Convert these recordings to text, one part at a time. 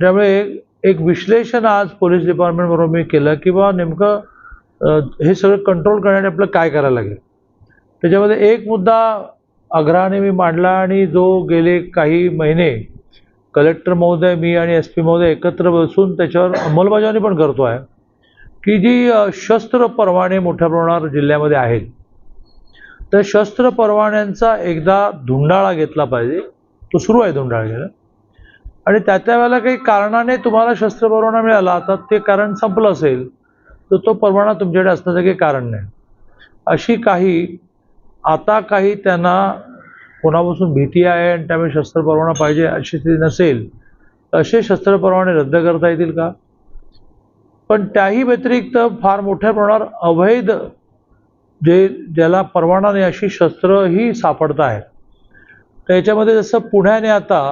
त्यामुळे एक विश्लेषण आज पोलीस डिपार्टमेंट बरोबर मी केलं की बा नेमकं हे सगळं कंट्रोल करण्यासाठी आपलं काय करायला लागेल. त्याच्यामध्ये एक मुद्दा आग्रहाने मी मांडला आणि जो गेले काही महिने कलेक्टर महोदय, मी आणि एस पी महोदय एकत्र बसून त्याच्यावर अंमलबजावणी पण करतो आहे की जी शस्त्र परवाने मोठ्या प्रमाणावर जिल्ह्यामध्ये आहेत, तर शस्त्र परवान्यांचा एकदा धुंडाळा घेतला पाहिजे. तो सुरू आहे धुंडाळा घेणं, आणि त्या वेळेला काही कारणाने तुम्हाला शस्त्र परवाना मिळाला तर ते कारण संपलं असेल तर तो परवाना तुमच्याकडे असण्याचं काही कारण नाही. अशी आता काही त्यांना कोणापासून भीती आहे आणि त्यामुळे शस्त्र परवाना पाहिजे अशी स्थिती नसेल, असे शस्त्र परवाने रद्द करता येतील का? पण त्याही व्यतिरिक्त फार मोठ्या प्रमाणावर अवैध ज्याला परवाना नाही अशी शस्त्र ही सापडत आहेत. तर याच्यामध्ये जसं पुण्याने आता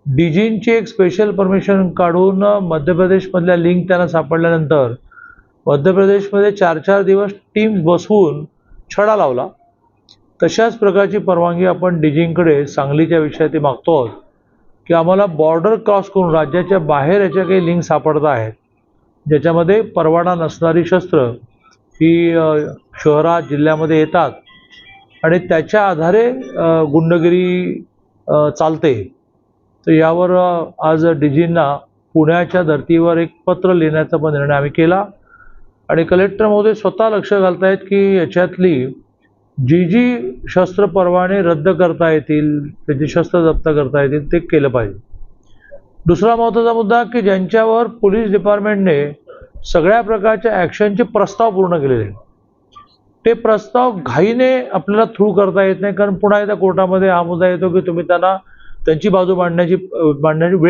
डीजींची एक स्पेशल परमिशन काढून मध्य प्रदेशमधल्या लिंक त्यांना सापडल्यानंतर मध्य प्रदेशमध्ये 4-4 दिवस टीम्स बसवून छडा लावला. तशाच प्रकारची परवानगी आपण डीजींकडे सांगलीच्या विषयात मागतो आहोत की आम्हाला बॉर्डर क्रॉस करून राज्याच्या बाहेर याच्या काही लिंक सापडत आहेत ज्याच्यामध्ये परवाना नसणारी शस्त्र ही शहरात जिल्ह्यामध्ये येतात आणि त्याच्या आधारे गुंडगिरी चालते. तर यावर आज डीजींना पुण्याच्या धर्तीवर एक पत्र लिहिण्याचा पण निर्णय आम्ही केला आणि कलेक्टर महोदय स्वतः लक्ष घालतायत की याच्यातली जी शस्त्र परवाने रद्द करता येतील, त्याची शस्त्र जप्त करता येतील ते केलं पाहिजे. दुसरा महत्त्वाचा मुद्दा की ज्यांच्यावर पोलीस डिपार्टमेंटने सगळ्या प्रकारच्या ॲक्शनचे प्रस्ताव पूर्ण केलेले आहेत, ते प्रस्ताव घाईने आपल्याला थ्रू करता येत नाही, कारण पुन्हा एकदा कोर्टामध्ये हा मुद्दा येतो की तुम्ही त्यांना त्यांची बाजू मांडण्याची वेळ